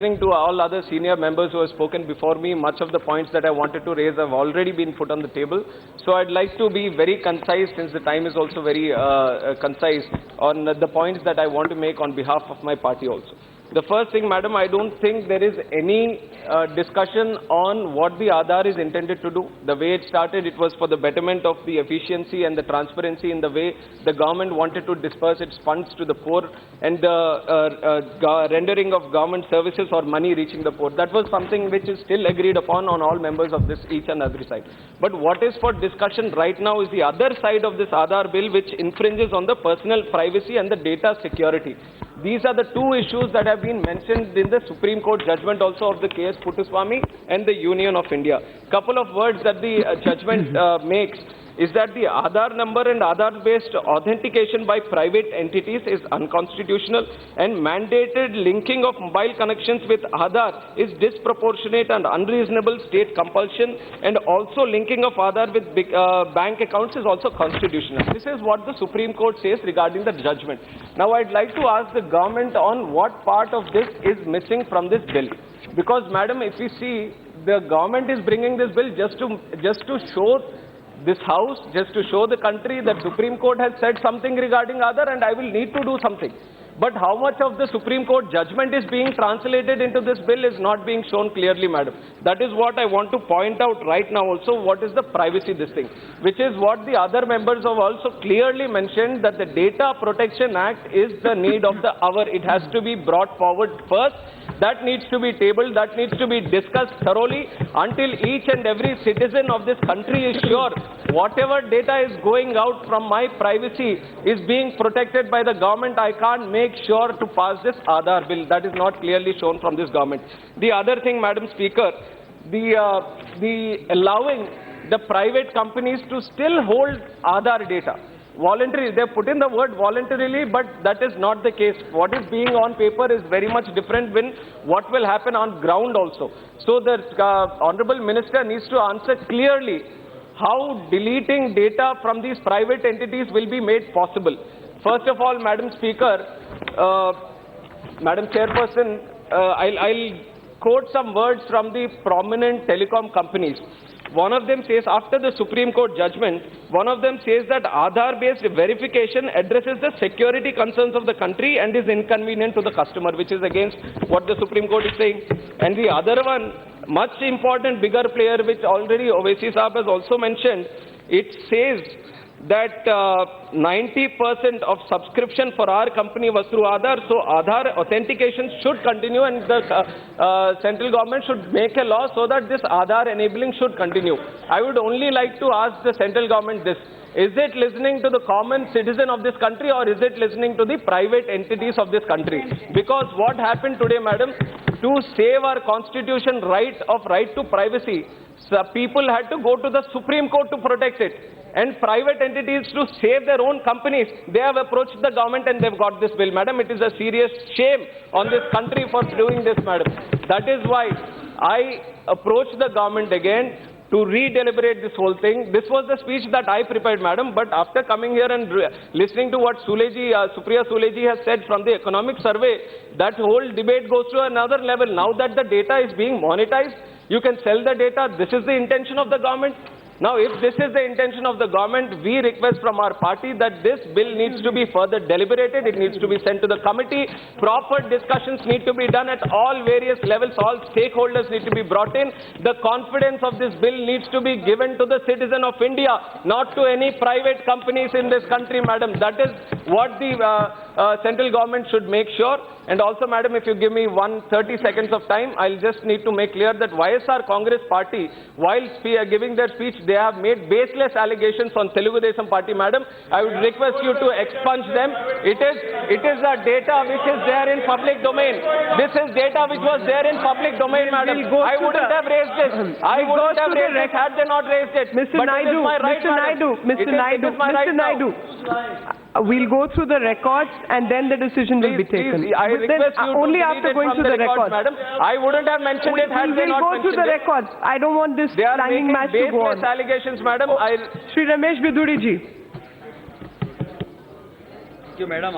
Listening to all other senior members who have spoken before me, much of the points that I wanted to raise have already been put on the table. So I'd like to be very concise, since the time is also very concise, on the points that I want to make on behalf of my party also. The first thing, madam, I don't think there is any discussion on what the Aadhaar is intended to do. The way it started, it was for the betterment of the efficiency and the transparency in the way the government wanted to disperse its funds to the poor and the rendering of government services or money reaching the poor. That was something which is still agreed upon on all members of this each and every side. But what is for discussion right now is the other side of this Aadhaar bill, which infringes on the personal privacy and the data security. These are the two issues that have been mentioned in the Supreme Court judgment also of the K.S. Puttaswamy and the Union of India. Couple of words that the judgment makes is that the Aadhaar number and Aadhaar-based authentication by private entities is unconstitutional, and mandated linking of mobile connections with Aadhaar is disproportionate and unreasonable state compulsion, and also linking of Aadhaar with bank accounts is also constitutional. This is what the Supreme Court says regarding the judgment. Now I'd like to ask the government on what part of this is missing from this bill. Because, madam, if we see, the government is bringing this bill just to show this house, just to show the country that Supreme Court has said something regarding Aadhaar and I will need to do something. But how much of the Supreme Court judgment is being translated into this bill is not being shown clearly, madam. That is what I want to point out right now also. What is the privacy this thing? Which is what the other members have also clearly mentioned, that the Data Protection Act is the need of the hour. It has to be brought forward first. That needs to be tabled, that needs to be discussed thoroughly until each and every citizen of this country is sure whatever data is going out from my privacy is being protected by the government. I can't make sure to pass this Aadhaar bill. That is not clearly shown from this government. The other thing, Madam Speaker, the allowing the private companies to still hold Aadhaar data. Voluntary, they put in the word voluntarily, but that is not the case. What is being on paper is very much different than what will happen on ground also. So the Honorable Minister needs to answer clearly how deleting data from these private entities will be made possible. First of all, Madam Speaker, Madam Chairperson, I'll quote some words from the prominent telecom companies. One of them says, after the Supreme Court judgment, one of them says that Aadhaar-based verification addresses the security concerns of the country and is inconvenient to the customer, which is against what the Supreme Court is saying. And the other one, much important, bigger player, which already Owaisi Saab has also mentioned, it says that 90% of subscription for our company was through Aadhaar. So Aadhaar authentication should continue, and the central government should make a law so that this Aadhaar enabling should continue. I would only like to ask the central government this. Is it listening to the common citizen of this country, or is it listening to the private entities of this country? Because what happened today, madam, to save our constitution right to privacy, people had to go to the Supreme Court to protect it. And private entities, to save their own companies, they have approached the government and they've got this bill. Madam, it is a serious shame on this country for doing this, madam. That is why I approached the government again to re-deliberate this whole thing. This was the speech that I prepared, madam, but after coming here and listening to what Supriya Suleji has said from the economic survey, that whole debate goes to another level. Now that the data is being monetized, you can sell the data. This is the intention of the government. Now, if this is the intention of the government, we request from our party that this bill needs to be further deliberated. It needs to be sent to the committee. Proper discussions need to be done at all various levels. All stakeholders need to be brought in. The confidence of this bill needs to be given to the citizen of India, not to any private companies in this country, madam. That is what the central government should make sure. And also, madam, if you give me 30 seconds of time, I'll just need to make clear that YSR Congress Party, while giving their speech, they have made baseless allegations on Telugu Desam Party, madam. I would request you to expunge them. It is a data which is there in public domain. This is data which was there in public domain, madam. I wouldn't have raised this. I wouldn't have raised it had they not raised it. Mr. Naidu, we'll go through the records and then the decision will be taken. Please, I request you to only after going through the records, madam. I wouldn't have mentioned it had they not mentioned it. We'll go through the records. I don't want this clanging match to go on. They are making baseless allegations, madam. Shri Ramesh Biduri ji. Thank you, madam.